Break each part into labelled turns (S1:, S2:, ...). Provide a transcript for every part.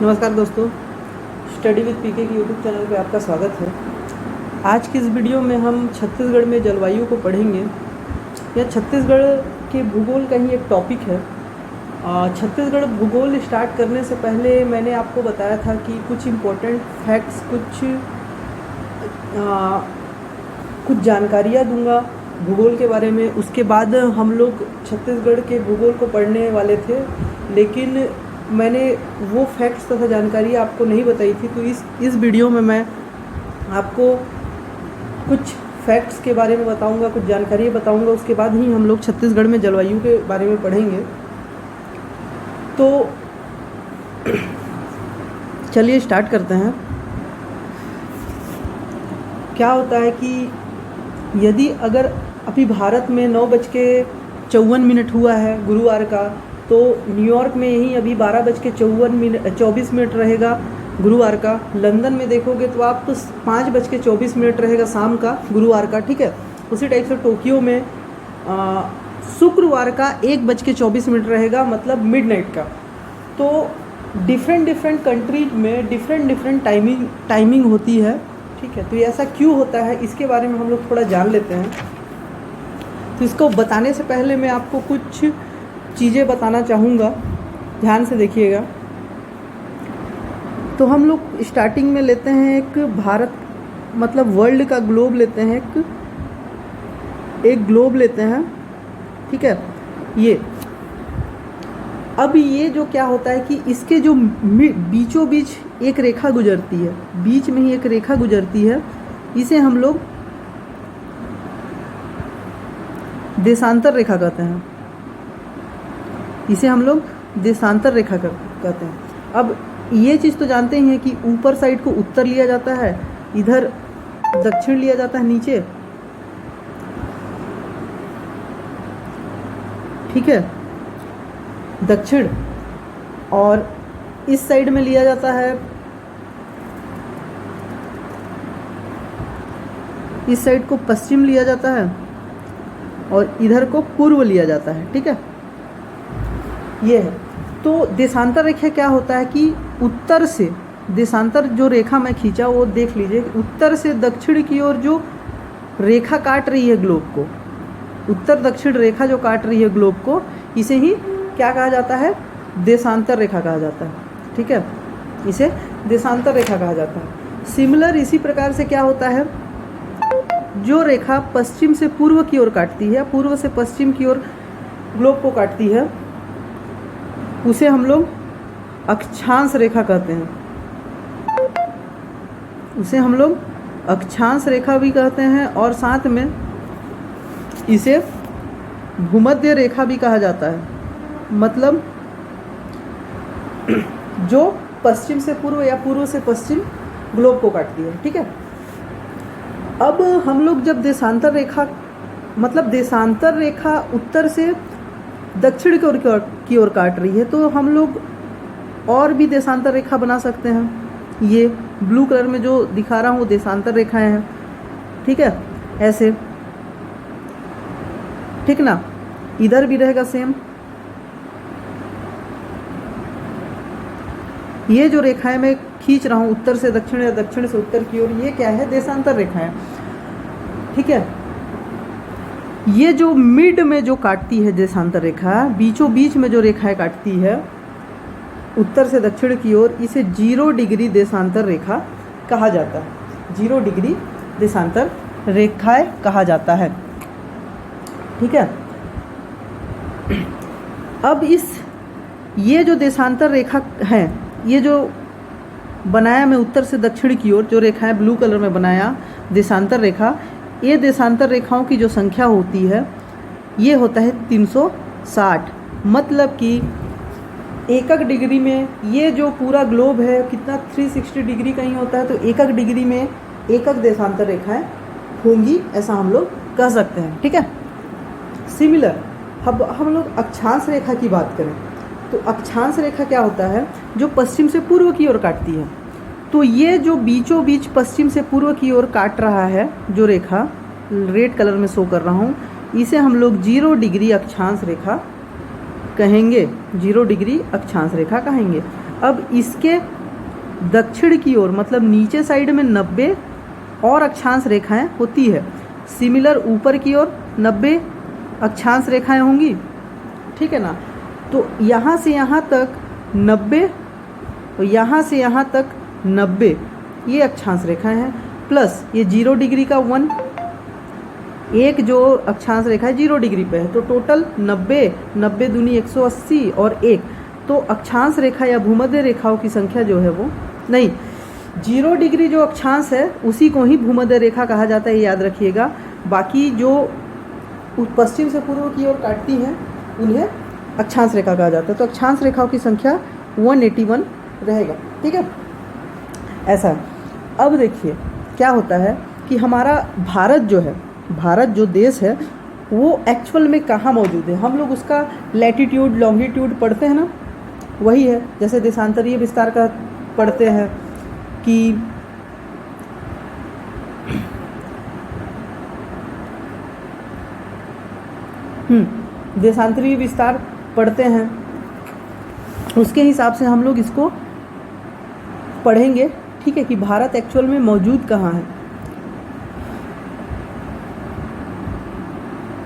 S1: नमस्कार दोस्तों, study with पीके की यूट्यूब चैनल पे आपका स्वागत है। आज की इस वीडियो में हम छत्तीसगढ़ में जलवायु को पढ़ेंगे। यह छत्तीसगढ़ के भूगोल का ही एक टॉपिक है। छत्तीसगढ़ भूगोल स्टार्ट करने से पहले मैंने आपको बताया था कि कुछ इम्पोर्टेंट फैक्ट्स, कुछ जानकारियाँ दूंगा भूगोल के बारे में। उसके बाद हम लोग छत्तीसगढ़ के भूगोल को पढ़ने वाले थे, लेकिन मैंने वो फैक्ट्स तथा जानकारी आपको नहीं बताई थी। तो इस वीडियो में मैं आपको कुछ फैक्ट्स के बारे में बताऊंगा, कुछ जानकारी बताऊंगा। उसके बाद ही हम लोग छत्तीसगढ़ में जलवायु के बारे में पढ़ेंगे। तो चलिए स्टार्ट करते हैं। क्या होता है कि यदि अगर अभी भारत में 9:54 हुआ है गुरुवार का, तो न्यूयॉर्क में यही अभी 12:24 रहेगा गुरुवार का। लंदन में देखोगे तो आप 5:24 रहेगा शाम का गुरुवार का, ठीक है। उसी टाइप से टोक्यो में शुक्रवार का 1:24 रहेगा, मतलब मिडनाइट का। तो डिफरेंट कंट्रीज में डिफरेंट टाइमिंग होती है, ठीक है। तो ऐसा क्यों होता है, इसके बारे में हम लोग थोड़ा जान लेते हैं। तो इसको बताने से पहले मैं आपको कुछ चीज़ें बताना चाहूँगा, ध्यान से देखिएगा। तो हम लोग स्टार्टिंग में लेते हैं एक भारत, मतलब वर्ल्ड का ग्लोब लेते हैं, एक ग्लोब लेते हैं, ठीक है। ये अब ये जो क्या होता है कि इसके जो बीचों बीच एक रेखा गुजरती है, बीच में ही एक रेखा गुजरती है, इसे हम लोग देशांतर रेखा कहते हैं। इसे हम लोग देशांतर रेखा कहते हैं। अब ये चीज़ तो जानते ही हैं कि ऊपर साइड को उत्तर लिया जाता है, इधर दक्षिण लिया जाता है नीचे, ठीक है, दक्षिण। और इस साइड में लिया जाता है, इस साइड को पश्चिम लिया जाता है और इधर को पूर्व लिया जाता है, ठीक है। ये है। तो देशांतर रेखा क्या होता है कि उत्तर से देशांतर, जो रेखा मैं खींचा वो देख लीजिए, उत्तर से दक्षिण की ओर जो रेखा काट रही है ग्लोब को, उत्तर दक्षिण रेखा जो काट रही है ग्लोब को, इसे ही क्या कहा जाता है, देशांतर रेखा कहा जाता है, ठीक है। इसे देशांतर रेखा कहा जाता है। सिमिलर इसी प्रकार से क्या होता है, जो रेखा पश्चिम से पूर्व की ओर काटती है, पूर्व से पश्चिम की ओर ग्लोब को काटती है, उसे हम लोग अक्षांश रेखा कहते हैं। उसे हम लोग अक्षांश रेखा भी कहते हैं, और साथ में इसे भूमध्य रेखा भी कहा जाता है। मतलब जो पश्चिम से पूर्व या पूर्व से पश्चिम ग्लोब को काटती है, ठीक है। अब हम लोग जब देशांतर रेखा, मतलब देशांतर रेखा उत्तर से दक्षिण की ओर काट रही है, तो हम लोग और भी देशांतर रेखा बना सकते हैं। ये ब्लू कलर में जो दिखा रहा हूँ देशांतर रेखाएं हैं, ठीक है, ऐसे, ठीक ना। इधर भी रहेगा सेम। ये जो रेखाएं मैं खींच रहा हूँ उत्तर से दक्षिण या दक्षिण से उत्तर की ओर, ये क्या है, देशांतर रेखाएं, ठीक है। ये जो मिड में जो काटती है देशांतर रेखा, बीचों बीच में जो रेखाएं काटती है उत्तर से दक्षिण की ओर, इसे 0 डिग्री देशांतर रेखा कहा जाता है। 0 डिग्री देशांतर रेखाएं कहा जाता है, ठीक है। अब ये जो देशांतर रेखा है, ये जो बनाया मैं उत्तर से दक्षिण की ओर, जो रेखा है ब्लू कलर में बनाया देशांतर रेखा, ये देशांतर रेखाओं की जो संख्या होती है, ये होता है 360। मतलब कि एकक डिग्री में ये जो पूरा ग्लोब है कितना 360 डिग्री का ही होता है, तो एकक डिग्री में एकक देशांतर रेखाएं होंगी, ऐसा हम लोग कह सकते हैं, ठीक है। सिमिलर अब हम लोग अक्षांश रेखा की बात करें, तो अक्षांश रेखा क्या होता है, जो पश्चिम से पूर्व की ओर काटती है। तो ये जो बीचों बीच पश्चिम से पूर्व की ओर काट रहा है, जो रेखा रेड कलर में शो कर रहा हूँ, इसे हम लोग 0 डिग्री अक्षांश रेखा कहेंगे, 0 डिग्री अक्षांश रेखा कहेंगे। अब इसके दक्षिण की ओर मतलब नीचे साइड में 90 और अक्षांश रेखाएं होती है। सिमिलर ऊपर की ओर 90 अक्षांश रेखाएं होंगी, ठीक है ना। तो यहाँ से यहाँ तक 90 और यहाँ से यहाँ तक 90 ये अक्षांश रेखाएं हैं, प्लस ये 0 डिग्री का 1 एक जो अक्षांश रेखा है 0 डिग्री पे है, तो टोटल 90 90 दूनी 180 और 1, तो अक्षांश रेखा या भूमध्य रेखाओं की संख्या जो है वो नहीं, 0 डिग्री जो अक्षांश है उसी को ही भूमध्य रेखा कहा जाता है, याद रखिएगा। बाकी जो पश्चिम से पूर्व की ओर काटती हैं उन्हें अक्षांश रेखा कहा जाता है। तो अक्षांश रेखाओं की संख्या 181 रहेगा, ठीक है, ऐसा है। अब देखिए क्या होता है कि हमारा भारत जो है, भारत जो देश है वो एक्चुअल में कहाँ मौजूद है। हम लोग उसका लैटिट्यूड लॉन्गिट्यूड पढ़ते हैं ना, वही है। जैसे देशांतरीय विस्तार का पढ़ते हैं कि देशांतरीय विस्तार पढ़ते हैं, उसके हिसाब से हम लोग इसको पढ़ेंगे, ठीक है, कि भारत एक्चुअल में मौजूद कहाँ है।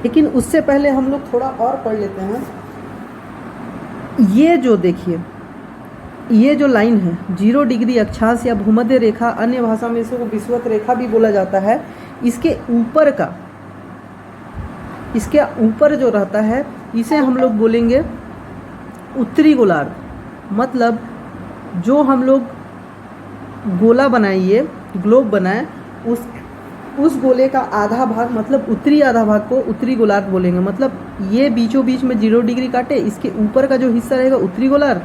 S1: लेकिन उससे पहले हम लोग थोड़ा और पढ़ लेते हैं। ये जो देखिए, ये जो लाइन है 0 डिग्री अक्षांश या भूमध्य रेखा, अन्य भाषा में इसको विषुवत रेखा भी बोला जाता है। इसके ऊपर का, इसके ऊपर जो रहता है इसे हम लोग बोलेंगे उत्तरी गोलार्ध। मतलब जो हम लोग गोला बनाइए, ग्लोब बनाए, उस गोले का आधा भाग मतलब उत्तरी आधा भाग को उत्तरी गोलार्ध बोलेंगे। मतलब ये बीचों बीच में 0 डिग्री काटे, इसके ऊपर का जो हिस्सा रहेगा उत्तरी गोलार्ध,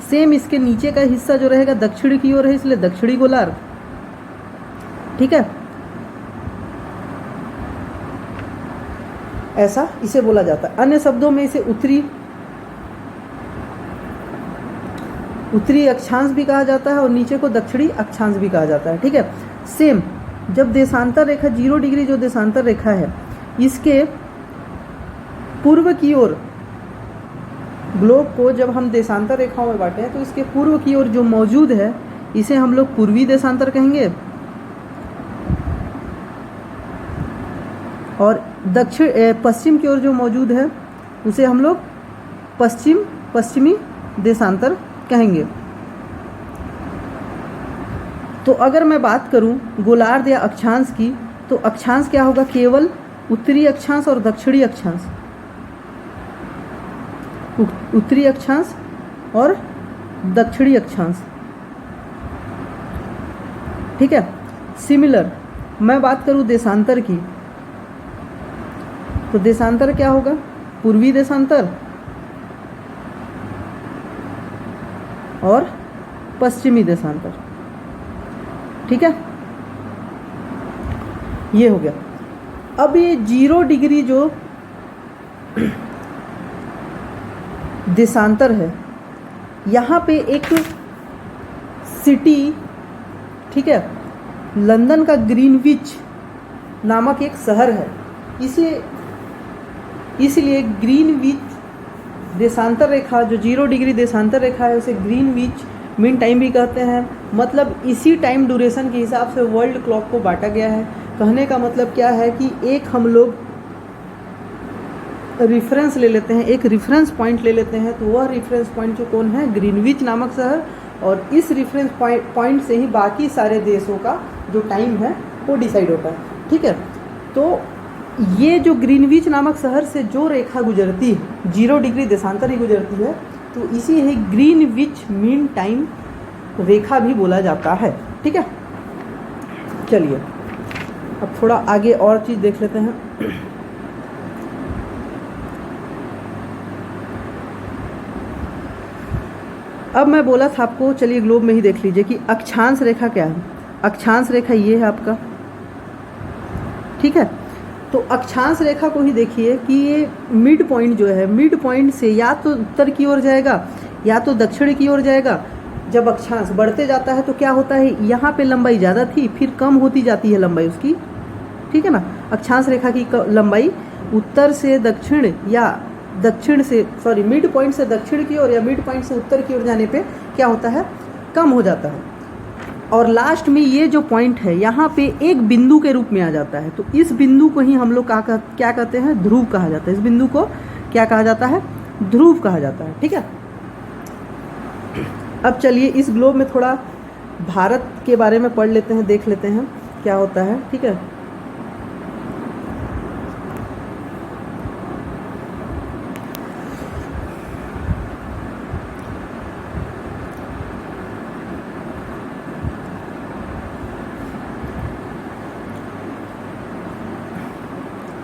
S1: सेम इसके नीचे का हिस्सा जो रहेगा दक्षिण की ओर है, इसलिए दक्षिणी गोलार्ध, ठीक है, ऐसा इसे बोला जाता है। अन्य शब्दों में इसे उत्तरी अक्षांश भी कहा जाता है और नीचे को दक्षिणी अक्षांश भी कहा जाता है, ठीक है। सेम जब देशांतर रेखा 0 डिग्री जो देशांतर रेखा है इसके पूर्व की ओर, ग्लोब को जब हम देशांतर रेखाओं में बांटे हैं तो इसके पूर्व की ओर जो मौजूद है इसे हम लोग पूर्वी देशांतर कहेंगे, और पश्चिम की ओर जो मौजूद है उसे हम लोग पश्चिमी देशांतर कहेंगे। तो अगर मैं बात करूं गोलार्ध या अक्षांश की, तो अक्षांश क्या होगा, केवल उत्तरी अक्षांश और दक्षिणी अक्षांश, उत्तरी अक्षांश और दक्षिणी अक्षांश, ठीक है। सिमिलर मैं बात करूं देशांतर की, तो देशांतर क्या होगा, पूर्वी देशांतर और पश्चिमी देशांतर, ठीक है, ये हो गया। अब ये 0 डिग्री जो देशांतर है, यहाँ पे एक सिटी, ठीक है, लंदन का ग्रीनविच नामक एक शहर है, इसलिए ग्रीनविच देशांतर रेखा जो 0 डिग्री देशांतर रेखा है उसे ग्रीनविच मीन टाइम भी कहते हैं। मतलब इसी टाइम ड्यूरेशन के हिसाब से वर्ल्ड क्लॉक को बांटा गया है। कहने का मतलब क्या है कि एक हम लोग रेफरेंस ले लेते हैं, एक रेफरेंस पॉइंट ले लेते हैं, तो वह रेफरेंस पॉइंट जो कौन है, ग्रीनविच नामक शहर, और इस रेफरेंस पॉइंट से ही बाकी सारे देशों का जो टाइम है वो डिसाइड होता है, ठीक है। तो ये जो ग्रीनविच नामक शहर से जो रेखा गुजरती है 0 डिग्री देशांतर ही गुजरती है, तो इसी ही ग्रीनविच मीन टाइम रेखा भी बोला जाता है, ठीक है। चलिए अब थोड़ा आगे और चीज़ देख लेते हैं। अब मैं बोला था आपको, चलिए ग्लोब में ही देख लीजिए कि अक्षांश रेखा क्या है। अक्षांश रेखा ये है आपका, ठीक है। तो अक्षांश रेखा को ही देखिए कि ये मिड पॉइंट जो है, मिड पॉइंट से या तो उत्तर की ओर जाएगा या तो दक्षिण की ओर जाएगा। जब अक्षांश बढ़ते जाता है तो क्या होता है, यहाँ पे लंबाई ज़्यादा थी, फिर कम होती जाती है लंबाई उसकी, ठीक है ना। अक्षांश रेखा की लंबाई उत्तर से दक्षिण या दक्षिण से मिड पॉइंट से दक्षिण की ओर या मिड पॉइंट से उत्तर की ओर जाने पे क्या होता है, कम हो जाता है। और लास्ट में ये जो पॉइंट है यहाँ पे एक बिंदु के रूप में आ जाता है, तो इस बिंदु को ही हम लोग क्या कहते हैं, ध्रुव कहा जाता है। इस बिंदु को क्या कहा जाता है, ध्रुव कहा जाता है। ठीक है, अब चलिए इस ग्लोब में थोड़ा भारत के बारे में पढ़ लेते हैं, देख लेते हैं क्या होता है। ठीक है,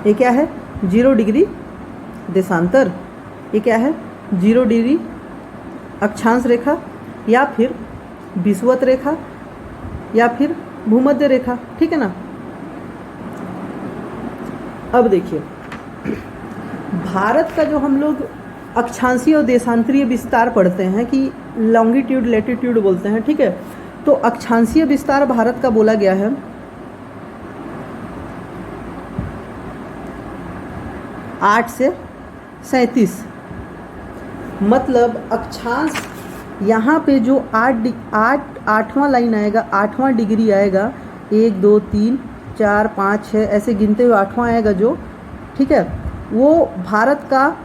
S1: ये क्या है, 0 डिग्री देशांतर। ये क्या है, 0 डिग्री अक्षांश रेखा, या फिर विषुवत रेखा, या फिर भूमध्य रेखा। ठीक है ना। अब देखिए, भारत का जो हम लोग अक्षांशीय और देशांतरीय विस्तार पढ़ते हैं कि लॉन्गिट्यूड लैटिट्यूड बोलते हैं। ठीक है, तो अक्षांशीय विस्तार भारत का बोला गया है 8 से 37, मतलब अक्षांश यहाँ पे जो 8वां लाइन आएगा, 8वां डिग्री आएगा, 1 2 3 4 5 6 ऐसे गिनते हुए 8वां आएगा जो, ठीक है, वो भारत का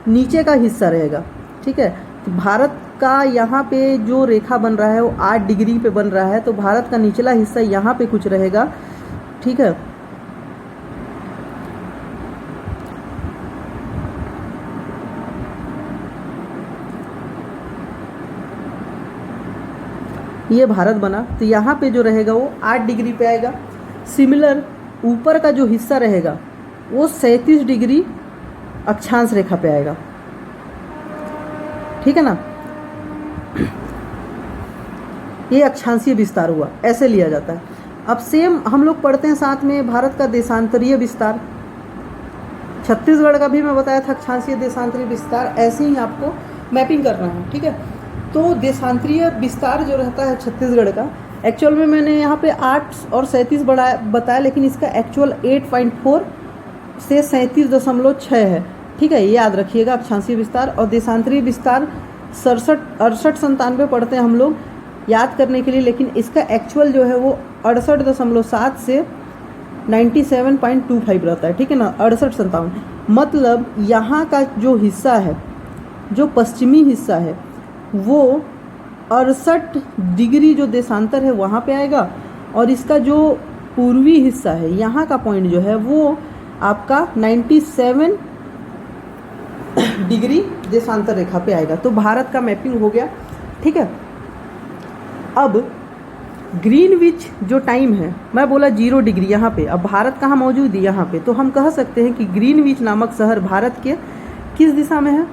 S1: नीचे का हिस्सा रहेगा। ठीक है, तो भारत का यहाँ पे जो रेखा बन रहा है वो 8 डिग्री पे बन रहा है, तो भारत का निचला हिस्सा यहाँ पे कुछ रहेगा। ठीक है, ये भारत बना, तो यहाँ पे जो रहेगा वो 8 डिग्री पे आएगा। सिमिलर ऊपर का जो हिस्सा रहेगा वो 37 डिग्री अक्षांश रेखा पे आएगा। ठीक है ना, ये अक्षांशीय विस्तार हुआ, ऐसे लिया जाता है। अब सेम हम लोग पढ़ते हैं साथ में भारत का देशांतरीय विस्तार। छत्तीसगढ़ का भी मैं बताया था अक्षांशीय देशांतरीय विस्तार, ऐसे ही आपको मैपिंग करना है। ठीक है, तो देशांतरीय विस्तार जो रहता है छत्तीसगढ़ का, एक्चुअल में मैंने यहाँ पे 8 और 37 बताया, लेकिन इसका एक्चुअल 8.4 से 37.6 है। ठीक है, ये याद रखिएगा अक्षांशीय विस्तार। और देशांतरीय विस्तार 68 97 पढ़ते हैं हम लोग याद करने के लिए, लेकिन इसका एक्चुअल जो है वो 68.7 से 97.25 रहता है। ठीक है ना, 68-57, मतलब यहाँ का जो हिस्सा है, जो पश्चिमी हिस्सा है, वो 68 डिग्री जो देशांतर है वहाँ पे आएगा, और इसका जो पूर्वी हिस्सा है, यहाँ का पॉइंट जो है वो आपका 97 डिग्री देशांतर रेखा पे आएगा। तो भारत का मैपिंग हो गया। ठीक है, अब ग्रीनविच जो टाइम है, मैं बोला 0 डिग्री यहाँ पे, अब भारत कहाँ मौजूद है, यहाँ पे, तो हम कह सकते हैं कि ग्रीनविच नामक शहर भारत के किस दिशा में है,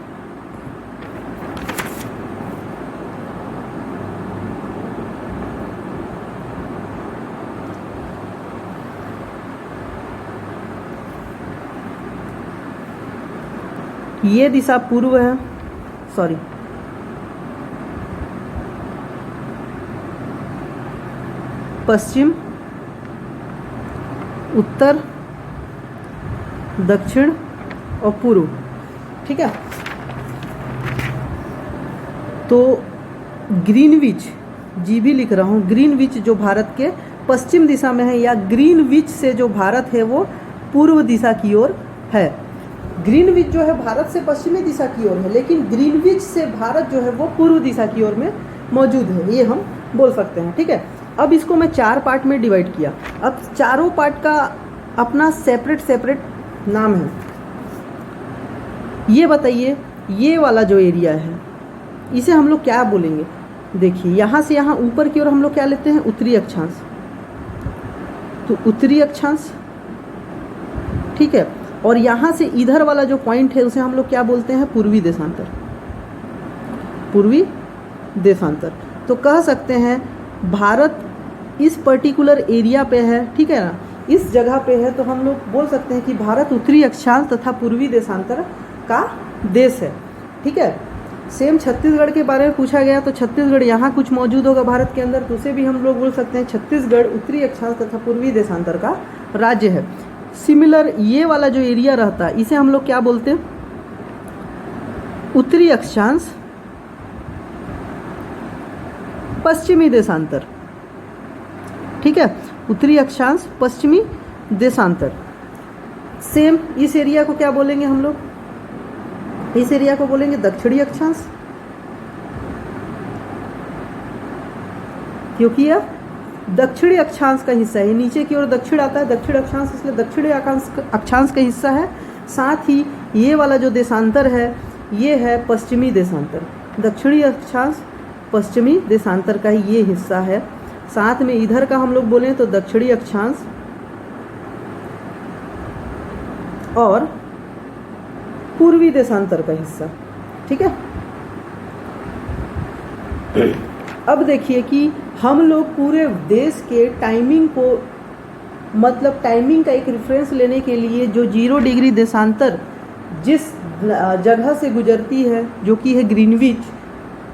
S1: ये दिशा पूर्व है, पश्चिम, उत्तर, दक्षिण और पूर्व। ठीक है, तो ग्रीनविच जी भी लिख रहा हूँ, ग्रीनविच जो भारत के पश्चिम दिशा में है, या ग्रीनविच से जो भारत है वो पूर्व दिशा की ओर है। ग्रीनविच जो है भारत से पश्चिमी दिशा की ओर है, लेकिन ग्रीनविच से भारत जो है वो पूर्व दिशा की ओर में मौजूद है, ये हम बोल सकते हैं। ठीक है, अब इसको मैं 4 पार्ट में डिवाइड किया। अब चारों पार्ट का अपना सेपरेट नाम है। ये बताइए, ये वाला जो एरिया है इसे हम लोग क्या बोलेंगे? देखिए, यहाँ से यहाँ ऊपर की ओर हम लोग क्या लेते हैं, उत्तरी अक्षांश, तो उत्तरी अक्षांश। ठीक है, और यहाँ से इधर वाला जो पॉइंट है उसे हम लोग क्या बोलते हैं, पूर्वी देशांतर, पूर्वी देशांतर। तो कह सकते हैं भारत इस पर्टिकुलर एरिया पे है, ठीक है ना, इस जगह पे है, तो हम लोग बोल सकते हैं कि भारत उत्तरी अक्षांश तथा पूर्वी देशांतर का देश है। ठीक है, सेम छत्तीसगढ़ के बारे में पूछा गया, तो छत्तीसगढ़ यहाँ कुछ मौजूद होगा भारत के अंदर, तो उसे भी हम लोग बोल सकते हैं छत्तीसगढ़ उत्तरी अक्षांश तथा पूर्वी देशांतर का राज्य है। सिमिलर ये वाला जो एरिया रहता है इसे हम लोग क्या बोलते हैं, उत्तरी अक्षांश, पश्चिमी देशांतर। ठीक है, उत्तरी अक्षांश, पश्चिमी देशांतर। सेम इस एरिया को क्या बोलेंगे हम लोग? इस एरिया को बोलेंगे दक्षिणी अक्षांश, क्योंकि यह दक्षिणी अक्षांश का हिस्सा है। नीचे की ओर दक्षिण आता है, दक्षिण अक्षांश, इसलिए दक्षिणी अक्षांश का हिस्सा है। साथ ही ये वाला जो देशांतर है ये है पश्चिमी देशांतर। दक्षिणी अक्षांश पश्चिमी देशांतर का ही ये हिस्सा है। साथ में इधर का हम लोग बोलें तो दक्षिणी अक्षांश और पूर्वी देशांतर का हिस्सा। ठीक है, अब देखिए कि हम लोग पूरे देश के टाइमिंग को, मतलब टाइमिंग का एक रेफरेंस लेने के लिए जो 0 डिग्री देशांतर जिस जगह से गुजरती है जो कि है ग्रीनविच,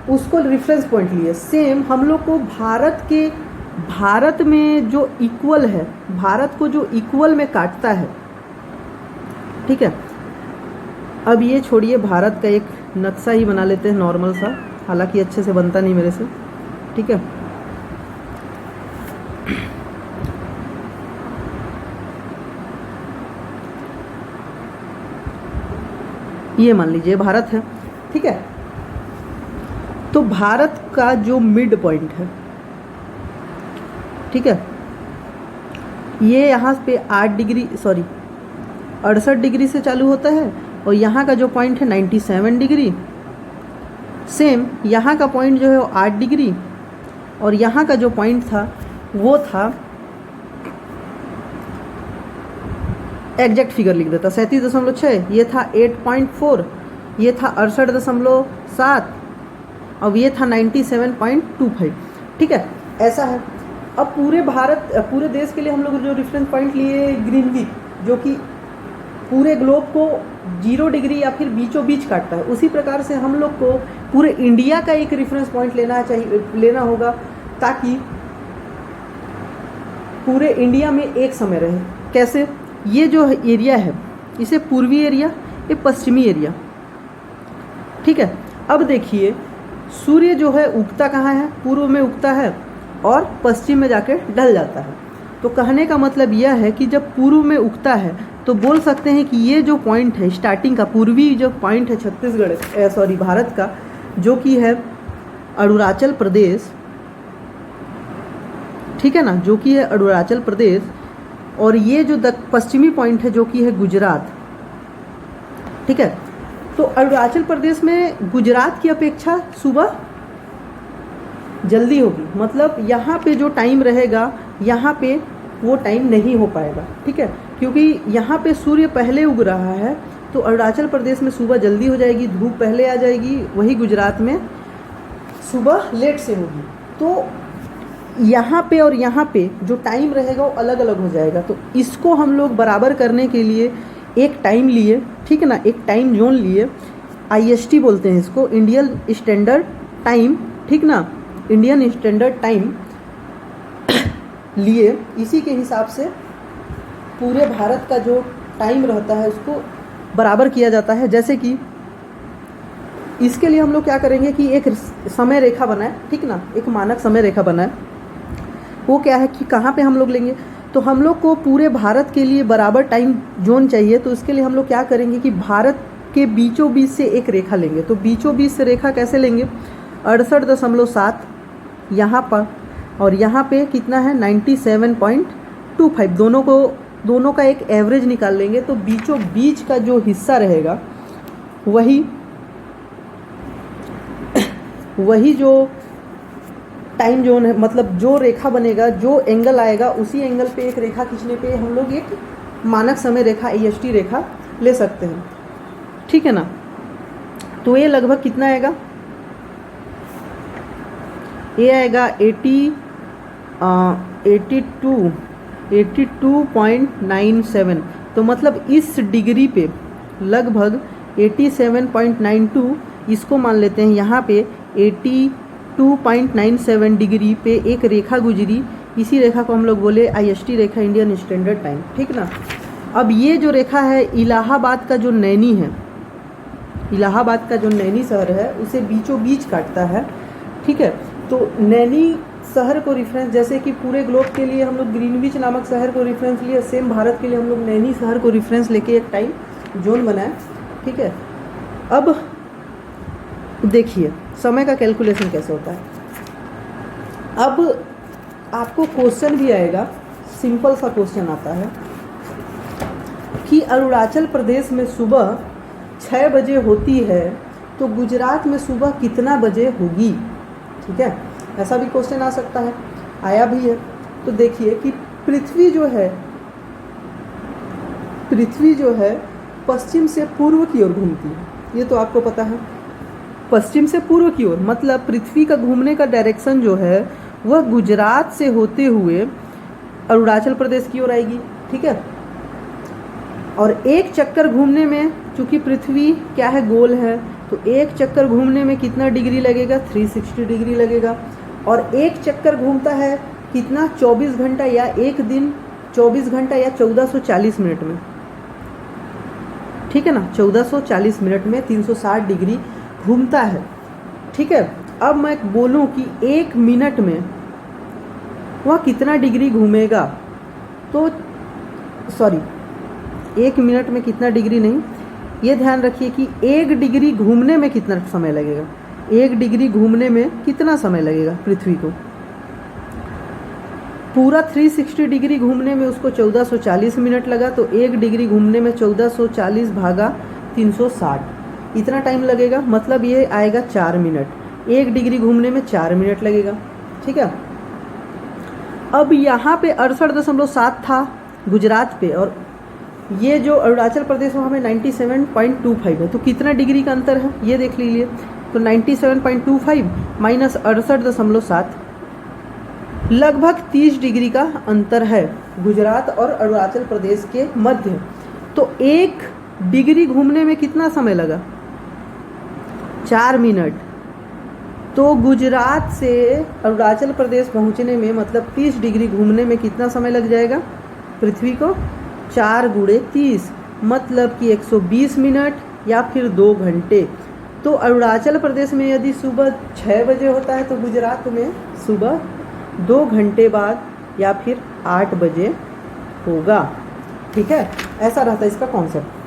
S1: उसको रेफरेंस पॉइंट लिए। सेम हम लोग को भारत में जो इक्वल है, भारत को जो इक्वल में काटता है। ठीक है, अब ये छोड़िए, भारत का एक नक्शा ही बना लेते हैं नॉर्मल सा, हालांकि अच्छे से बनता नहीं मेरे से। ठीक है, ये मान लीजिए भारत है। ठीक है, तो भारत का जो मिड पॉइंट है, ठीक है, ये यहाँ पे 68 डिग्री से चालू होता है और यहाँ का जो पॉइंट है 97 डिग्री। सेम यहाँ का पॉइंट जो है वो 8 डिग्री और यहाँ का जो पॉइंट था वो था, एग्जैक्ट फिगर लिख देता, 37.6, ये था 8.4, ये था 68.7, अब ये था 97.25। ठीक है, ऐसा है। अब पूरे देश के लिए हम लोग जो रेफरेंस पॉइंट लिए ग्रीनविच, जो कि पूरे ग्लोब को 0 डिग्री या फिर बीचों बीच काटता है, उसी प्रकार से हम लोग को पूरे इंडिया का एक रेफरेंस पॉइंट लेना होगा ताकि पूरे इंडिया में एक समय रहे। कैसे? ये जो एरिया है इसे पूर्वी एरिया, ये पश्चिमी एरिया। ठीक है, अब देखिए सूर्य जो है उगता कहाँ है? पूर्व में उगता है और पश्चिम में जाके ढल जाता है। तो कहने का मतलब यह है कि जब पूर्व में उगता है तो बोल सकते हैं कि ये जो पॉइंट है स्टार्टिंग का, पूर्वी जो पॉइंट है भारत का, जो कि है अरुणाचल प्रदेश। ठीक है ना, जो कि है अरुणाचल प्रदेश, और ये जो पश्चिमी पॉइंट है जो कि है गुजरात। ठीक है, तो अरुणाचल प्रदेश में गुजरात की अपेक्षा सुबह जल्दी होगी, मतलब यहाँ पे जो टाइम रहेगा यहाँ पे वो टाइम नहीं हो पाएगा। ठीक है, क्योंकि यहाँ पे सूर्य पहले उग रहा है तो अरुणाचल प्रदेश में सुबह जल्दी हो जाएगी, धूप पहले आ जाएगी, वही गुजरात में सुबह लेट से होगी। तो यहाँ पे और यहाँ पे जो टाइम रहेगा वो अलग अलग हो जाएगा। तो इसको हम लोग बराबर करने के लिए एक टाइम लिए, ठीक है ना, एक टाइम जोन लिए, IST बोलते हैं इसको, इंडियन स्टैंडर्ड टाइम। ठीक ना, इंडियन स्टैंडर्ड टाइम लिए। इसी के हिसाब से पूरे भारत का जो टाइम रहता है उसको बराबर किया जाता है। जैसे कि इसके लिए हम लोग क्या करेंगे कि एक समय रेखा बनाए, ठीक ना, एक मानक समय रेखा बनाए। वो क्या है कि कहाँ पे हम लोग लेंगे, तो हम लोग को पूरे भारत के लिए बराबर टाइम जोन चाहिए। तो इसके लिए हम लोग क्या करेंगे कि भारत के बीचों बीच से एक रेखा लेंगे। तो बीचों बीच से रेखा कैसे लेंगे? 68.7 यहाँ पर और यहाँ पे कितना है 97.25, दोनों का एक एवरेज निकाल लेंगे। तो बीचों बीच का जो हिस्सा रहेगा वही जो टाइम जोन है, मतलब जो रेखा बनेगा, जो एंगल आएगा, उसी एंगल पे एक रेखा खींचने पे हम लोग एक मानक समय रेखा IST रेखा ले सकते हैं। ठीक है ना, तो ये लगभग कितना आएगा? ये आएगा 82.97। तो मतलब इस डिग्री पे लगभग 87.92, इसको मान लेते हैं यहाँ पे 82.97 डिग्री पे एक रेखा गुजरी। इसी रेखा को हम लोग बोले IST रेखा, इंडियन स्टैंडर्ड टाइम। ठीक ना, अब ये जो रेखा है इलाहाबाद का जो नैनी है, इलाहाबाद का जो नैनी शहर है उसे बीचों बीच काटता है, ठीक है। तो नैनी शहर को रेफरेंस, जैसे कि पूरे ग्लोब के लिए हम लोग ग्रीनविच नामक शहर को रेफरेंस लिए, सेम भारत के लिए हम लोग नैनी शहर को रेफरेंस लेके एक टाइम जोन बनाए, ठीक है। अब देखिए समय का कैलकुलेशन कैसे होता है। अब आपको क्वेश्चन भी आएगा, सिंपल सा क्वेश्चन आता है कि अरुणाचल प्रदेश में सुबह 6 बजे होती है तो गुजरात में सुबह कितना बजे होगी, ठीक है। ऐसा भी क्वेश्चन आ सकता है, आया भी है। तो देखिए कि पृथ्वी जो है पश्चिम से पूर्व की ओर घूमती है, ये तो आपको पता है। पश्चिम से पूर्व की ओर मतलब पृथ्वी का घूमने का डायरेक्शन जो है वह गुजरात से होते हुए अरुणाचल प्रदेश की ओर आएगी, ठीक है। और एक चक्कर घूमने में, चूंकि पृथ्वी क्या है, गोल है, तो एक चक्कर घूमने में कितना डिग्री लगेगा, 360 डिग्री लगेगा। और एक चक्कर घूमता है कितना, 24 घंटा या एक दिन 24 घंटा या 1440 मिनट में, ठीक है ना। 1440 मिनट में 360 डिग्री घूमता है, ठीक है। अब मैं बोलूं कि एक मिनट में वह कितना डिग्री घूमेगा, तो सॉरी, एक मिनट में कितना डिग्री नहीं, ये ध्यान रखिए कि एक डिग्री घूमने में कितना समय लगेगा, एक डिग्री घूमने में कितना समय लगेगा पृथ्वी को। पूरा 360 डिग्री घूमने में उसको 1440 मिनट लगा, तो एक डिग्री घूमने में 1440 भागा 360 इतना टाइम लगेगा, मतलब ये आएगा 4 मिनट। एक डिग्री घूमने में 4 मिनट लगेगा, ठीक है। अब यहाँ पे 68.7 था गुजरात पे, और ये जो अरुणाचल प्रदेश वहाँ में 97.25 है, तो कितना डिग्री का अंतर है ये देख लीजिए। तो 97.25 माइनस 68.7, लगभग 30 डिग्री का अंतर है गुजरात और अरुणाचल प्रदेश के मध्य। तो एक डिग्री घूमने में कितना समय लगा, 4 मिनट। तो गुजरात से अरुणाचल प्रदेश पहुंचने में मतलब 30 डिग्री घूमने में कितना समय लग जाएगा पृथ्वी को, 4 गुणे 30 मतलब कि 120 मिनट या फिर 2 घंटे। तो अरुणाचल प्रदेश में यदि सुबह 6 बजे होता है तो गुजरात में सुबह 2 घंटे बाद या फिर 8 बजे होगा, ठीक है। ऐसा रहता है इसका कॉन्सेप्ट।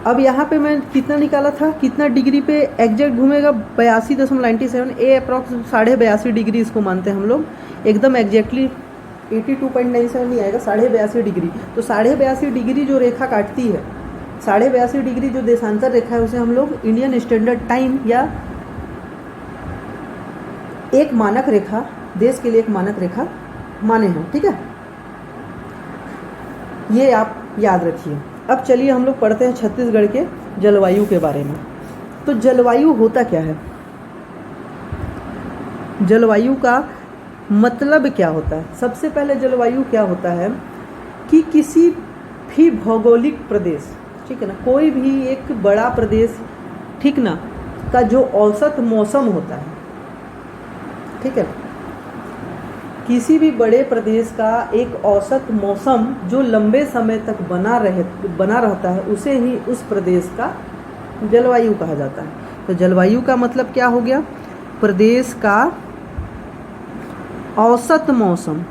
S1: अब यहाँ पे मैं कितना निकाला था, कितना डिग्री पे एग्जैक्ट घूमेगा, 82.97, ए अप्रॉक्स 82.5 डिग्री इसको मानते हैं हम लोग, एकदम एग्जैक्टली 82.97 नहीं आएगा, 82.5 डिग्री। तो 82.5 डिग्री जो रेखा काटती है, 82.5 डिग्री जो देशांतर रेखा है, उसे हम लोग इंडियन स्टैंडर्ड टाइम या एक मानक रेखा, देश के लिए एक मानक रेखा माने हैं, ठीक है। ये आप याद रखिए। अब चलिए हम लोग पढ़ते हैं छत्तीसगढ़ के जलवायु के बारे में। तो जलवायु होता क्या है, जलवायु का मतलब क्या होता है। सबसे पहले जलवायु क्या होता है कि किसी भी भौगोलिक प्रदेश, ठीक है ना, कोई भी एक बड़ा प्रदेश, ठीक ना, का जो औसत मौसम होता है, ठीक है, किसी भी बड़े प्रदेश का एक औसत मौसम जो लंबे समय तक बना रहता है, उसे ही उस प्रदेश का जलवायु कहा जाता है। तो जलवायु का मतलब क्या हो गया, प्रदेश का औसत मौसम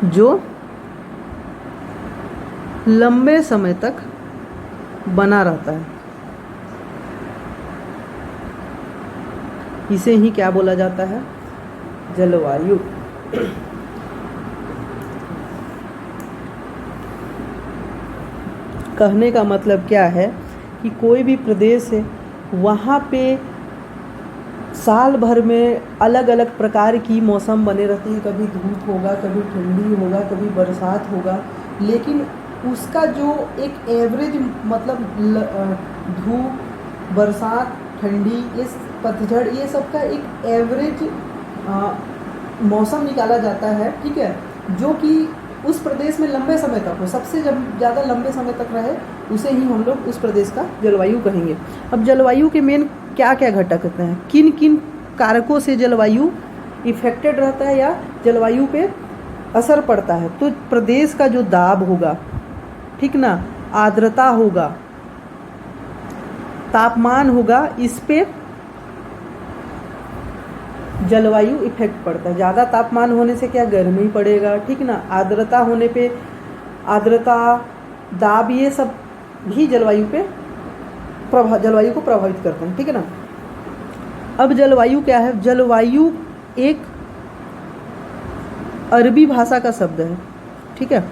S1: जो लंबे समय तक बना रहता है, इसे ही क्या बोला जाता है, जलवायु। कहने का मतलब क्या है कि कोई भी प्रदेश है, वहाँ पे साल भर में अलग अलग प्रकार की मौसम बने रहते हैं, कभी धूप होगा, कभी ठंडी होगा, कभी बरसात होगा, लेकिन उसका जो एक एवरेज मतलब धूप, बरसात, ठंडी, इस पतझड़, ये सब का एक एवरेज मौसम निकाला जाता है, ठीक है, जो कि उस प्रदेश में लंबे समय तक हो, सबसे जब ज़्यादा लंबे समय तक रहे उसे ही हम लोग उस प्रदेश का जलवायु कहेंगे। अब जलवायु के मेन क्या क्या घटक होते हैं, किन किन कारकों से जलवायु इफेक्टेड रहता है या जलवायु पे असर पड़ता है। तो प्रदेश का जो दाब होगा, ठीक ना, आर्द्रता होगा, तापमान होगा, इस पे जलवायु इफेक्ट पड़ता है। ज़्यादा तापमान होने से क्या, गर्मी पड़ेगा, ठीक ना। आर्द्रता होने पे, आर्द्रता, दाब, ये सब भी जलवायु को प्रभावित करते हैं, ठीक है ना। अब जलवायु क्या है? जलवायु एक अरबी भाषा का शब्द है, ठीक है।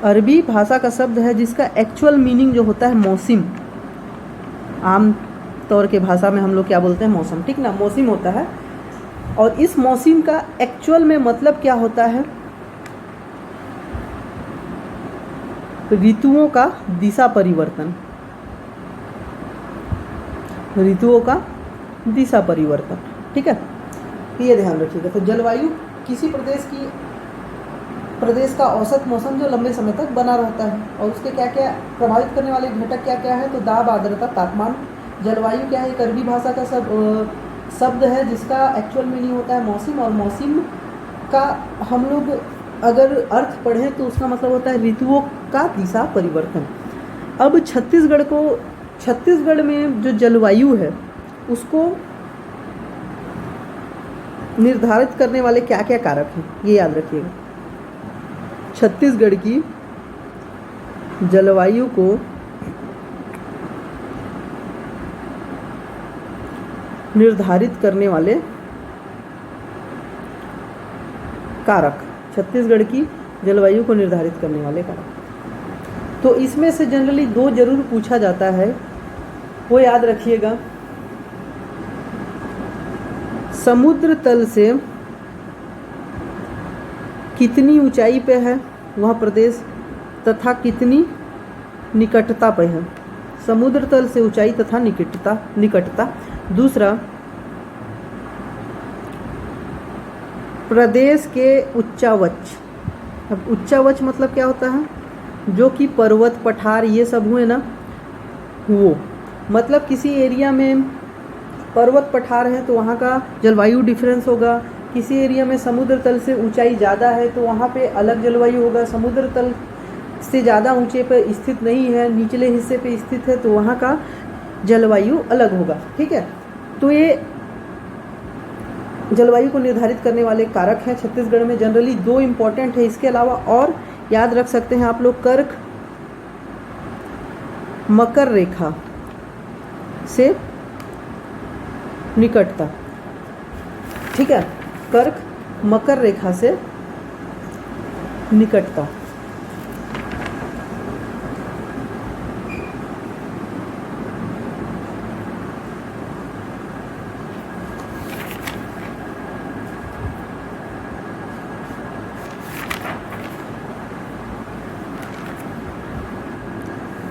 S1: अरबी भाषा का शब्द है जिसका एक्चुअल मीनिंग जो होता है मौसम। आम तौर के भाषा में हम लोग क्या बोलते हैं? मौसम, ठीक ना, मौसम होता है। और इस मौसम का एक्चुअल में मतलब क्या होता है? ऋतुओं का दिशा परिवर्तन, ऋतुओं का दिशा परिवर्तन, ठीक है। ये ध्यान रखिएगा। तो जलवायु किसी प्रदेश का औसत मौसम जो लंबे समय तक बना रहता है। और उसके क्या क्या प्रभावित करने वाले घटक क्या क्या है? तो दाब, आर्द्रता, तापमान। जलवायु क्या है? एक अरबी भाषा का शब्द है जिसका एक्चुअल मीनिंग होता है मौसम। और मौसम का हम लोग अगर अर्थ पढ़ें तो उसका मतलब होता है ऋतुओं का दिशा परिवर्तन। अब छत्तीसगढ़ में जो जलवायु है उसको निर्धारित करने वाले क्या क्या कारक हैं, ये याद रखिएगा। छत्तीसगढ़ की जलवायु को निर्धारित करने वाले कारक, छत्तीसगढ़ की जलवायु को निर्धारित करने वाले कारक। तो इसमें से जनरली 2 जरूर पूछा जाता है, वो याद रखिएगा। समुद्र तल से कितनी ऊंचाई पे है वह प्रदेश तथा कितनी निकटता पे है। समुद्र तल से ऊंचाई तथा निकटता। दूसरा, प्रदेश के उच्चावच। अब उच्चावच मतलब क्या होता है? जो कि पर्वत, पठार ये सब हुए ना, वो मतलब किसी एरिया में पर्वत पठार है तो वहाँ का जलवायु डिफरेंस होगा। किसी एरिया में समुद्र तल से ऊंचाई ज़्यादा है तो वहाँ पे अलग जलवायु होगा। समुद्र तल से ज़्यादा ऊंचे पर स्थित नहीं है, निचले हिस्से पे स्थित है, तो वहाँ का जलवायु अलग होगा, ठीक है। तो ये जलवायु को निर्धारित करने वाले कारक हैं। छत्तीसगढ़ में जनरली 2 इम्पॉर्टेंट है। इसके अलावा और याद रख सकते हैं आप लोग, कर्क मकर रेखा से निकटता, ठीक है। कर्क मकर रेखा से निकटता।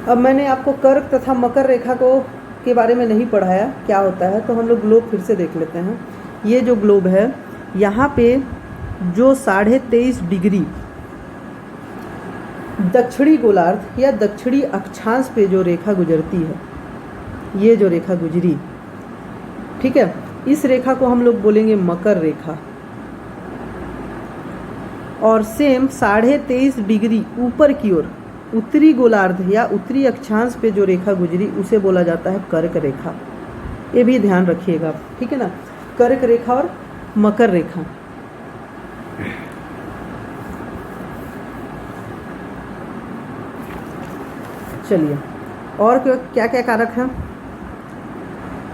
S1: अब मैंने आपको कर्क तथा मकर रेखा के बारे में नहीं पढ़ाया क्या होता है, तो हम लोग ग्लोब फिर से देख लेते हैं। ये जो ग्लोब है, यहाँ पे जो 23.5 डिग्री दक्षिणी गोलार्ध या दक्षिणी अक्षांश पे जो रेखा गुजरती है, ये जो रेखा गुजरी, ठीक है, इस रेखा को हम लोग बोलेंगे मकर रेखा। और सेम 23.5 डिग्री ऊपर की ओर उत्तरी गोलार्ध या उत्तरी अक्षांश पे जो रेखा गुजरी उसे बोला जाता है कर्क रेखा। ये भी ध्यान रखिएगा, ठीक है ना। कर्क रेखा और मकर रेखा। चलिए, और क्या क्या कारक हैं?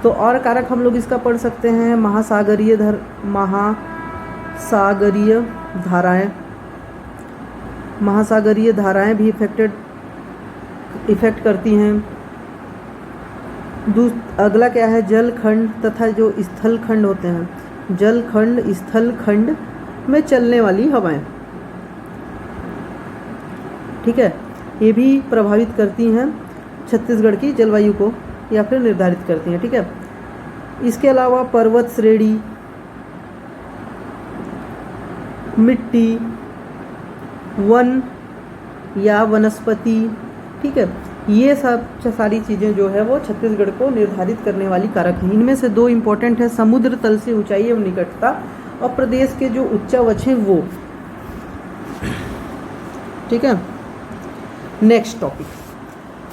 S1: तो और कारक हम लोग इसका पढ़ सकते हैं। महासागरीय धाराएं। महासागरीय धाराएं भी इफेक्ट करती हैं। अगला क्या है? जलखंड तथा जो स्थल खंड होते हैं, जलखंड स्थल खंड में चलने वाली हवाएं, ठीक है, ये भी प्रभावित करती हैं छत्तीसगढ़ की जलवायु को या फिर निर्धारित करती हैं, ठीक है। इसके अलावा पर्वत श्रेणी, मिट्टी, वन या वनस्पति, ठीक है, ये सब सारी चीज़ें जो है वो छत्तीसगढ़ को निर्धारित करने वाली कारक हैं। इनमें से 2 इम्पोर्टेंट है, समुद्र तल से ऊंचाई एवं निकटता और प्रदेश के जो उच्चावच हैं वो। ठीक है, नेक्स्ट टॉपिक,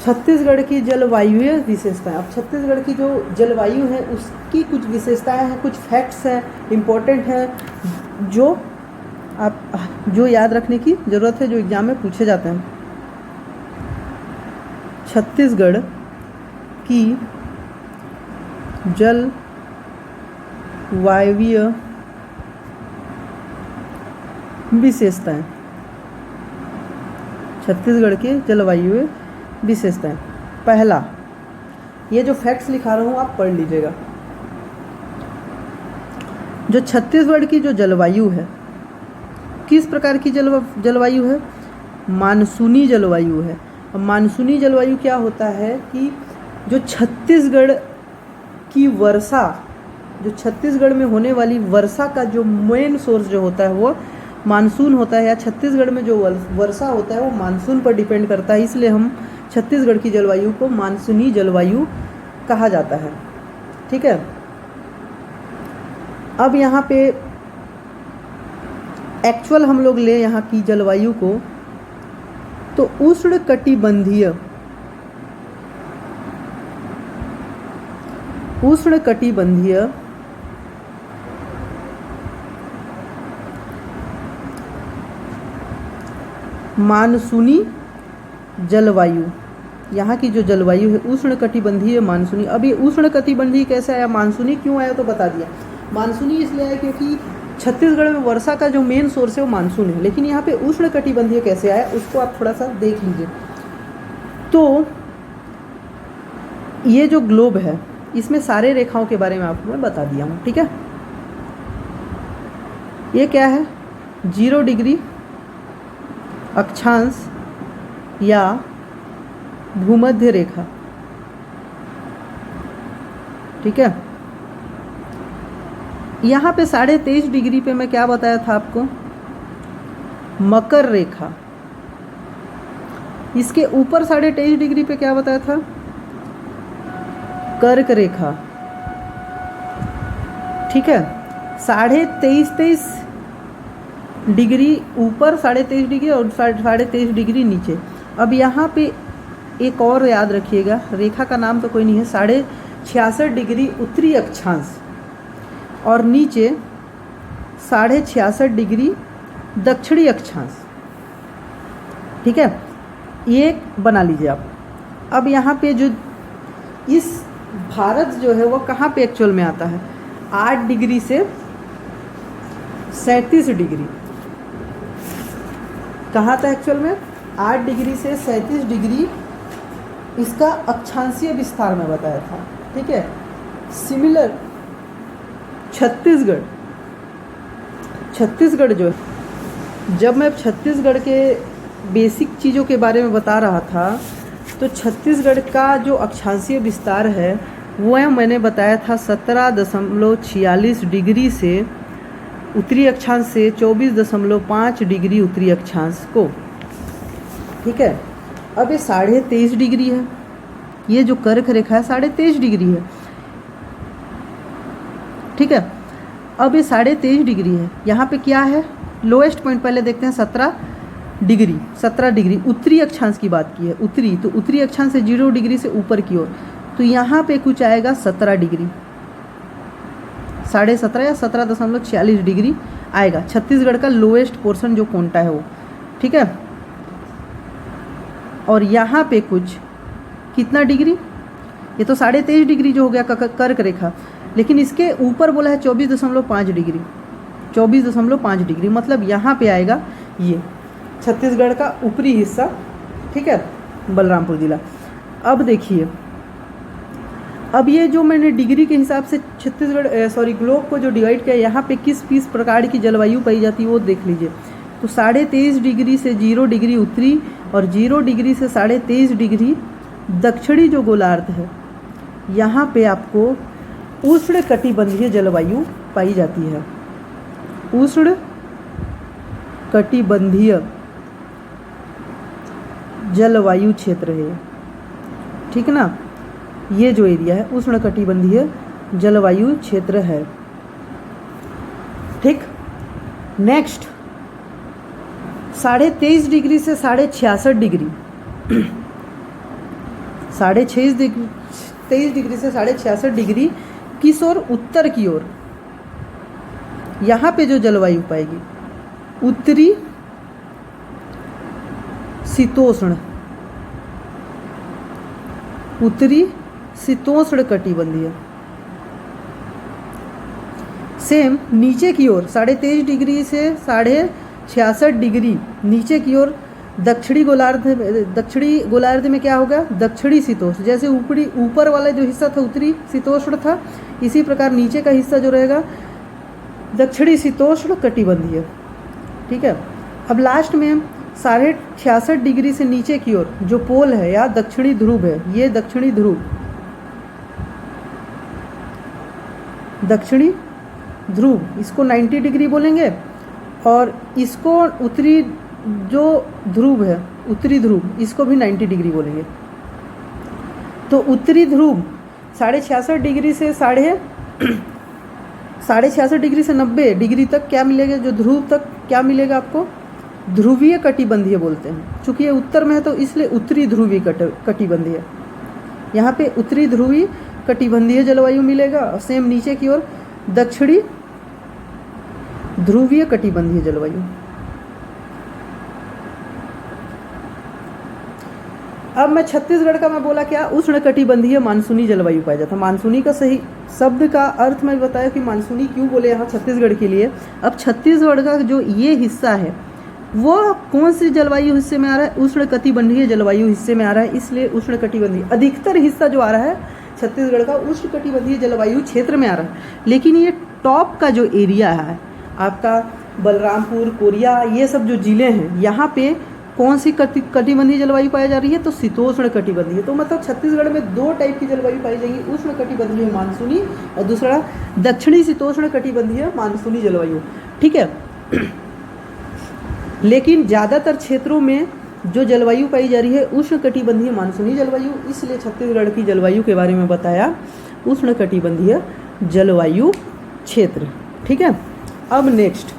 S1: छत्तीसगढ़ की जलवायुीय विशेषताएं। अब छत्तीसगढ़ की जो जलवायु है उसकी कुछ विशेषताएं हैं, कुछ फैक्ट्स हैं, इम्पोर्टेंट हैं, जो याद रखने की ज़रूरत है, जो एग्जाम में पूछे जाते हैं। छत्तीसगढ़ की जलवायवीय विशेषताएं, छत्तीसगढ़ के जलवायु विशेषताएं। पहला, ये जो फैक्ट्स लिखा रहा हूँ आप पढ़ लीजिएगा। जो छत्तीसगढ़ की जो जलवायु है, किस प्रकार की जलवायु है? मानसूनी जलवायु है। और मानसूनी जलवायु क्या होता है कि जो छत्तीसगढ़ की वर्षा, जो छत्तीसगढ़ में होने वाली वर्षा का जो मेन सोर्स जो होता है वो मानसून होता है, या छत्तीसगढ़ में जो वर्षा होता है वो मानसून पर डिपेंड करता है। इसलिए हम छत्तीसगढ़ की जलवायु को मानसूनी जलवायु कहा जाता है। ठीक है, अब यहाँ पे एक्चुअल हम लोग ले यहाँ की जलवायु को, तो उष्णकटिबंधीय मानसूनी जलवायु, यहाँ की जो जलवायु है उष्णकटिबंधीय मानसूनी। अब ये उष्णकटिबंधीय कैसे आया, मानसूनी क्यों आया तो बता दिया। मानसूनी इसलिए आया क्योंकि छत्तीसगढ़ में वर्षा का जो मेन सोर्स है वो मानसून है, लेकिन यहाँ पे उष्णकटिबंधीय कैसे आया उसको आप थोड़ा सा देख लीजिए। तो ये जो ग्लोब है इसमें सारे रेखाओं के बारे में आपको मैं बता दिया हूँ। ठीक है, ये क्या है, 0 डिग्री अक्षांश या भूमध्य रेखा। ठीक है, यहाँ पे 23.5 डिग्री पे मैं क्या बताया था आपको, मकर रेखा। इसके ऊपर 23.5 डिग्री पे क्या बताया था, कर्क रेखा। ठीक है, 23.5 डिग्री ऊपर, 23.5 डिग्री और 23.5 डिग्री नीचे। अब यहाँ पे एक और याद रखिएगा, रेखा का नाम तो कोई नहीं है, 66.5 डिग्री उत्तरी अक्षांश और नीचे 66.5 डिग्री दक्षिणी अक्षांश। ठीक है, ये बना लीजिए आप। अब यहाँ पे जो इस भारत जो है वो कहाँ पे एक्चुअल में आता है, 8 डिग्री से 37 डिग्री। कहाँ था एक्चुअल में, 8 डिग्री से 37 डिग्री इसका अक्षांशीय विस्तार में बताया था। ठीक है, सिमिलर छत्तीसगढ़ जो है, जब मैं छत्तीसगढ़ के बेसिक चीज़ों के बारे में बता रहा था तो छत्तीसगढ़ का जो अक्षांशीय विस्तार है वो मैंने बताया था 17.46 डिग्री से उत्तरी अक्षांश से 24.5 डिग्री उत्तरी अक्षांश को। ठीक है, अब ये 23.5 डिग्री है, ये जो कर्क रेखा है 23.5 डिग्री है। ठीक है, अब ये 23.5 डिग्री है, यहाँ पे क्या है, लोएस्ट पॉइंट पहले देखते हैं, 17 डिग्री उत्तरी अक्षांश की बात की है, उत्तरी, तो उत्तरी अक्षांश से 0 डिग्री से ऊपर की ओर, तो यहाँ पे कुछ आएगा 17 डिग्री, 17.5 या 17.46 डिग्री आएगा। छत्तीसगढ़ का लोएस्ट पोर्शन जो कोंटा है वो। ठीक है, और यहाँ पे कुछ कितना डिग्री, ये तो 23.5 डिग्री जो हो गया कर्क रेखा, लेकिन इसके ऊपर बोला है 24.5 डिग्री, 24.5 डिग्री, मतलब यहाँ पे आएगा ये छत्तीसगढ़ का ऊपरी हिस्सा। ठीक है, बलरामपुर जिला। अब देखिए, अब ये जो मैंने डिग्री के हिसाब से छत्तीसगढ़ ग्लोब को जो डिवाइड किया, यहाँ पे किस किस प्रकार की जलवायु पाई जाती है वो देख लीजिए। तो 23.5 डिग्री से 0 डिग्री उत्तरी और 0 डिग्री से 23.5 डिग्री दक्षिणी जो गोलार्ध है, यहाँ पे आपको उष्णकटिबंधीय जलवायु पाई जाती है। उष्णकटिबंधीय जलवायु क्षेत्र है। ठीक ना, ये जो एरिया है उष्णकटिबंधीय जलवायु क्षेत्र है। ठीक। नेक्स्ट 23.5 डिग्री से 66.5 डिग्री 23.5 डिग्री से 66.5 डिग्री किस ओर? उत्तर की ओर। यहाँ पे जो जलवायु पाएगी उत्तरी शीतोष्ण, उत्तरी शीतोष्ण कटिबंधीय। सेम नीचे की ओर 23.5 डिग्री से 66.5 डिग्री नीचे की ओर दक्षिणी गोलार्ध में क्या होगा? दक्षिणी शीतोष्ण। जैसे ऊपर वाला जो हिस्सा था उत्तरी शीतोष्ण था, इसी प्रकार नीचे का हिस्सा जो रहेगा दक्षिणी शीतोष्ण कटिबंधीय। ठीक है। अब लास्ट में 66.5 डिग्री से नीचे की ओर जो पोल है या दक्षिणी ध्रुव है, ये दक्षिणी ध्रुव, इसको 90 डिग्री बोलेंगे, और इसको उत्तरी जो ध्रुव है, उत्तरी ध्रुव, इसको भी 90 डिग्री बोलेंगे। तो उत्तरी ध्रुव 66.5 डिग्री से 66.5 डिग्री से 90 डिग्री तक क्या मिलेगा? जो ध्रुव तक क्या मिलेगा आपको? ध्रुवीय कटिबंधीय बोलते हैं। चूंकि ये उत्तर में है तो इसलिए उत्तरी ध्रुवीय कटिबंधीय। यहाँ पे उत्तरी ध्रुवीय कटिबंधीय जलवायु मिलेगा, और सेम नीचे की ओर दक्षिणी ध्रुवीय कटिबंधीय जलवायु। अब मैं छत्तीसगढ़ का मैं बोला क्या? उष्ण कटिबंधीय मानसूनी जलवायु पाया जाता है। मानसूनी का सही शब्द का अर्थ मैं बताया कि मानसूनी क्यों बोले यहाँ छत्तीसगढ़ के लिए। अब छत्तीसगढ़ का जो ये हिस्सा है वो कौन सी जलवायु हिस्से में आ रहा है? उष्ण कटिबंधीय जलवायु हिस्से में आ रहा है, इसलिए उष्ण कटिबंधीय अधिकतर हिस्सा जो आ रहा है छत्तीसगढ़ का उष्ण कटिबंधीय जलवायु क्षेत्र में आ रहा है। लेकिन ये टॉप का जो एरिया है आपका बलरामपुर, कोरिया, ये सब जो जिले हैं, यहाँ पे कौन सी कटिबंधीय जलवायु पाई जा रही है? तो शीतोष्ण कटिबंधीय। तो मतलब छत्तीसगढ़ में दो टाइप की जलवायु पाई जाएगी, उष्ण कटिबंधीय मानसूनी और दूसरा दक्षिणी शीतोष्ण कटिबंधीय मानसूनी जलवायु। ठीक है। लेकिन ज़्यादातर क्षेत्रों में जो जलवायु पाई जा रही है उष्ण कटिबंधीय मानसूनी जलवायु, इसलिए छत्तीसगढ़ की जलवायु के बारे में बताया उष्ण कटिबंधीय जलवायु क्षेत्र। ठीक है। अब नेक्स्ट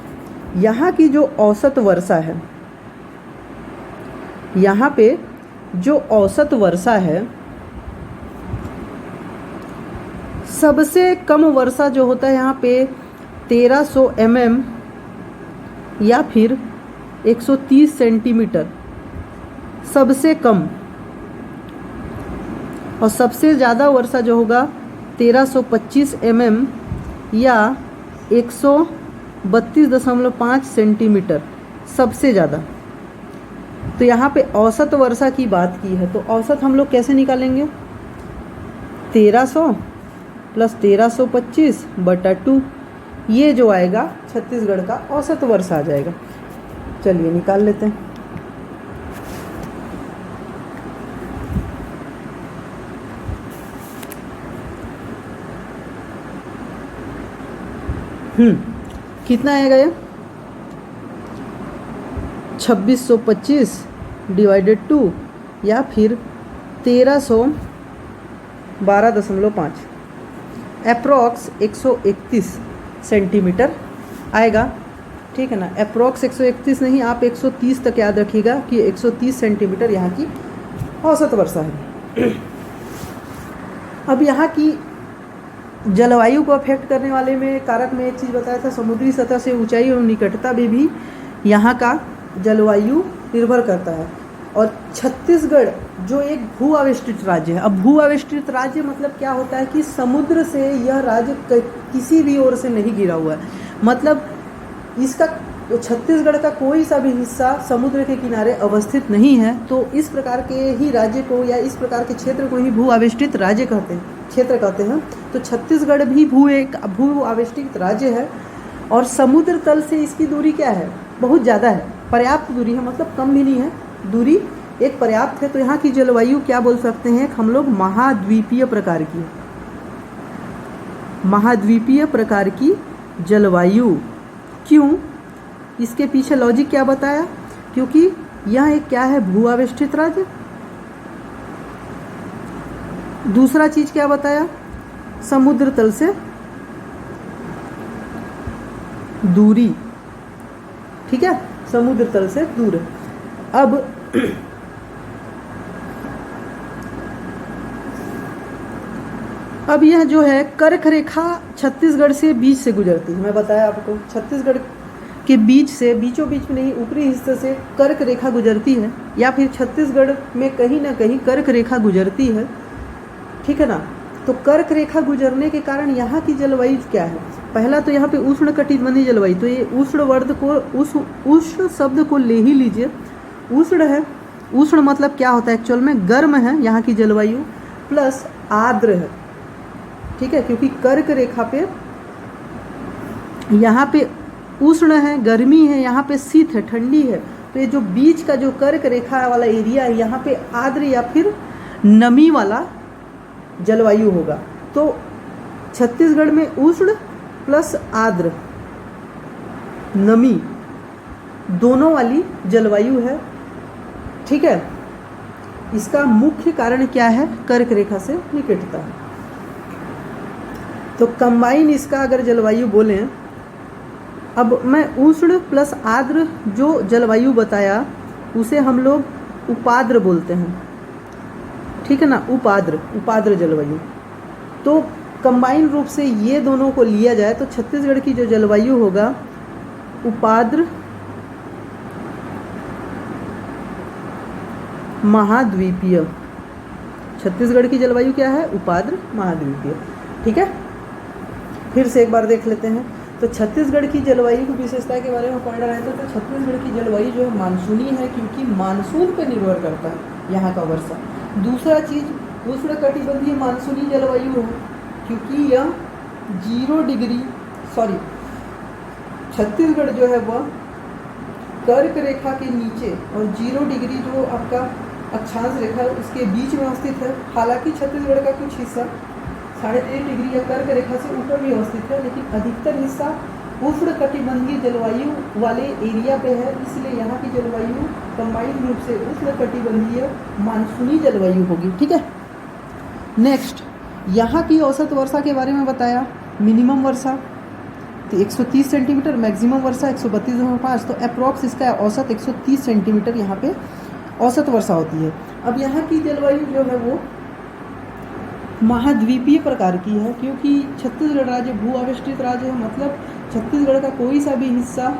S1: यहाँ की जो औसत वर्षा है, यहाँ पे जो औसत वर्षा है, सबसे कम वर्षा जो होता है यहाँ पे 1300 mm या फिर 130 सेंटीमीटर सबसे कम, और सबसे ज़्यादा वर्षा जो होगा 1325 mm या 132.5 सेंटीमीटर सबसे ज़्यादा। तो यहाँ पे औसत वर्षा की बात की है, तो औसत हम लोग कैसे निकालेंगे? 1300 प्लस 1325/2, ये जो आएगा छत्तीसगढ़ का औसत वर्षा आ जाएगा। चलिए निकाल लेते हैं। कितना आएगा ये? 2625 डिवाइडेड 2 या फिर 1312.5 अप्रॉक्स 131 सेंटीमीटर आएगा। ठीक है ना। अप्रॉक्स 131 नहीं, आप 130 तक याद रखिएगा कि 130 सेंटीमीटर यहाँ की औसत वर्षा है। अब यहाँ की जलवायु को अफेक्ट करने वाले में कारक में एक चीज़ बताया था, समुद्री सतह से ऊंचाई और निकटता में भी यहाँ का जलवायु निर्भर करता है। और छत्तीसगढ़ जो एक भू आवेष्टित राज्य है। अब भू आवेष्टित राज्य मतलब क्या होता है कि समुद्र से यह राज्य किसी भी ओर से नहीं घिरा हुआ है। मतलब इसका छत्तीसगढ़ का कोई सा भी हिस्सा समुद्र के किनारे अवस्थित नहीं है। तो इस प्रकार के ही राज्य को या इस प्रकार के क्षेत्र को ही भू आवेष्टित राज्य कहते हैं, क्षेत्र कहते हैं। तो छत्तीसगढ़ भी भू आवेष्टित राज्य है। और समुद्र तल से इसकी दूरी क्या है? बहुत ज़्यादा है, पर्याप्त दूरी है, मतलब कम भी नहीं है, दूरी एक पर्याप्त है। तो यहाँ की जलवायु क्या बोल सकते हैं हम लोग? महाद्वीपीय प्रकार की, महाद्वीपीय प्रकार की जलवायु। क्यों? इसके पीछे लॉजिक क्या बताया? क्योंकि यह एक क्या है? भू आवेष्टित राज्य। दूसरा चीज क्या बताया? समुद्र तल से दूरी, ठीक है, समुद्र तल से दूर। अब यह जो है कर्क रेखा छत्तीसगढ़ से बीच से गुजरती है। मैं बताया आपको छत्तीसगढ़ के बीच से, बीचों बीच में नहीं, ऊपरी हिस्से से कर्क रेखा गुजरती है, या फिर छत्तीसगढ़ में कहीं ना कहीं कर्क रेखा गुजरती है, ठीक है ना। तो कर्क रेखा गुजरने के कारण यहाँ की जलवायु क्या है? पहला तो यहाँ पे उष्ण कटिबंधीय जलवायु, तो ये उष्ण वर्ड को, उष्ण शब्द को ले ही लीजिए। उष्ण है, उष्ण मतलब क्या होता है एक्चुअल में? गर्म है यहाँ की जलवायु, प्लस आर्द्र है, ठीक है, क्योंकि कर्क रेखा पे यहाँ पे उष्ण है, गर्मी है, यहाँ पे शीत है, ठंडी है। तो ये जो बीच का जो कर्क रेखा वाला एरिया है, यहाँ पे आर्द्र या फिर नमी वाला जलवायु होगा। तो छत्तीसगढ़ में उष्ण प्लस आर्द्र, नमी दोनों वाली जलवायु है, ठीक है। इसका मुख्य कारण क्या है? कर्क रेखा से निकटता है। तो कंबाइन इसका अगर जलवायु बोलें, अब मैं उष्ण प्लस आर्द्र जो जलवायु बताया उसे हम लोग उपाद्र बोलते हैं, ठीक है ना, उपाद्र जलवायु। तो कंबाइन रूप से ये दोनों को लिया जाए तो छत्तीसगढ़ की जो जलवायु होगा उपाद्र महाद्वीपीय। छत्तीसगढ़ की जलवायु क्या है? उपाद्र महाद्वीपीय, ठीक है। फिर से एक बार देख लेते हैं। तो छत्तीसगढ़ की जलवायु की विशेषता के बारे में पढ़ रहे थे। तो छत्तीसगढ़ की जलवायु जो है मानसूनी है, क्योंकि मानसून पर निर्भर करता है यहाँ का वर्षा। दूसरा चीज़ उष्ण कटिबंधीय मानसूनी जलवायु है, क्योंकि यह 0 डिग्री, छत्तीसगढ़ जो है वह कर्क रेखा के नीचे और 0 डिग्री जो आपका अक्षांश रेखा है उसके बीच में अवस्थित है। हालांकि छत्तीसगढ़ का कुछ हिस्सा 3.5 डिग्री या कर्क रेखा से ऊपर भी अवस्थित है, लेकिन अधिकतर हिस्सा उष्ण कटिबंधीय जलवायु वाले एरिया पे है, इसलिए यहाँ की जलवायु कंबाइंड रूप से उष्ण कटिबंधीय मानसूनी जलवायु होगी, ठीक है। नेक्स्ट, यहाँ की औसत वर्षा के बारे में बताया। मिनिमम वर्षा तो 130 सेंटीमीटर, मैक्सिमम वर्षा 132.5, तो अप्रॉक्स इसका औसत 130 सेंटीमीटर यहाँ पे औसत वर्षा होती है। अब यहाँ की जलवायु जो है वो महाद्वीपीय प्रकार की है, क्योंकि छत्तीसगढ़ राज्य भू आवेष्टित राज्य है, मतलब छत्तीसगढ़ का कोई सा भी हिस्सा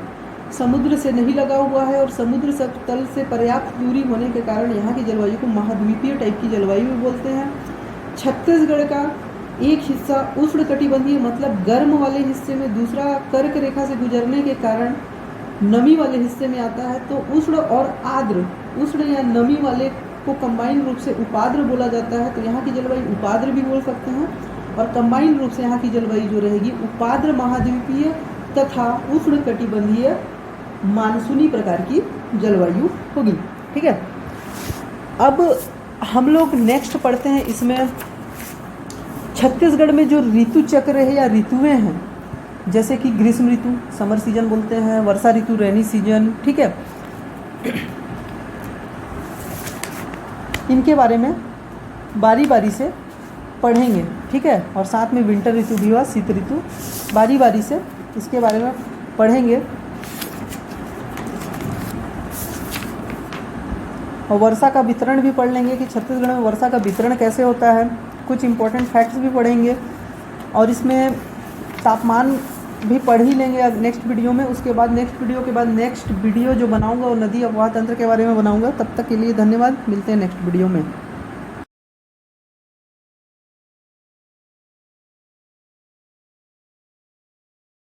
S1: समुद्र से नहीं लगा हुआ है और समुद्र तल से पर्याप्त दूरी होने के कारण यहाँ की जलवायु को महाद्वीपीय टाइप की जलवायु भी बोलते हैं। छत्तीसगढ़ का एक हिस्सा उष्ण कटिबंधीय मतलब गर्म वाले हिस्से में, दूसरा कर्क रेखा से गुजरने के कारण नमी वाले हिस्से में आता है। तो उष्ण और आर्द्र, उष्ण या नमी वाले को कंबाइन रूप से उपाद्र बोला जाता है। तो यहाँ की जलवायु उपाद्र भी बोल सकते हैं, और कंबाइन रूप से यहाँ की जलवायु जो रहेगी उपाद्र महाद्वीपीय तथा उष्ण कटिबंधीय मानसूनी प्रकार की जलवायु होगी, ठीक है। अब हम लोग नेक्स्ट पढ़ते हैं, इसमें छत्तीसगढ़ में जो ऋतु चक्र है या ऋतुएं हैं, जैसे कि ग्रीष्म ऋतु समर सीजन बोलते हैं, वर्षा ऋतु रेनी सीजन, ठीक है। इनके बारे में बारी बारी से पढ़ेंगे, ठीक है। और साथ में विंटर ऋतु भी हुआ, शीत ऋतु, बारी बारी से इसके बारे में पढ़ेंगे। और वर्षा का वितरण भी पढ़ लेंगे कि छत्तीसगढ़ में वर्षा का वितरण कैसे होता है, कुछ इंपॉर्टेंट फैक्ट्स भी पढ़ेंगे, और इसमें तापमान भी पढ़ ही लेंगे नेक्स्ट वीडियो में। उसके बाद नेक्स्ट वीडियो जो बनाऊंगा वो नदी अफवाह तंत्र के बारे में बनाऊंगा। तब तक के लिए धन्यवाद, मिलते हैं नेक्स्ट वीडियो में।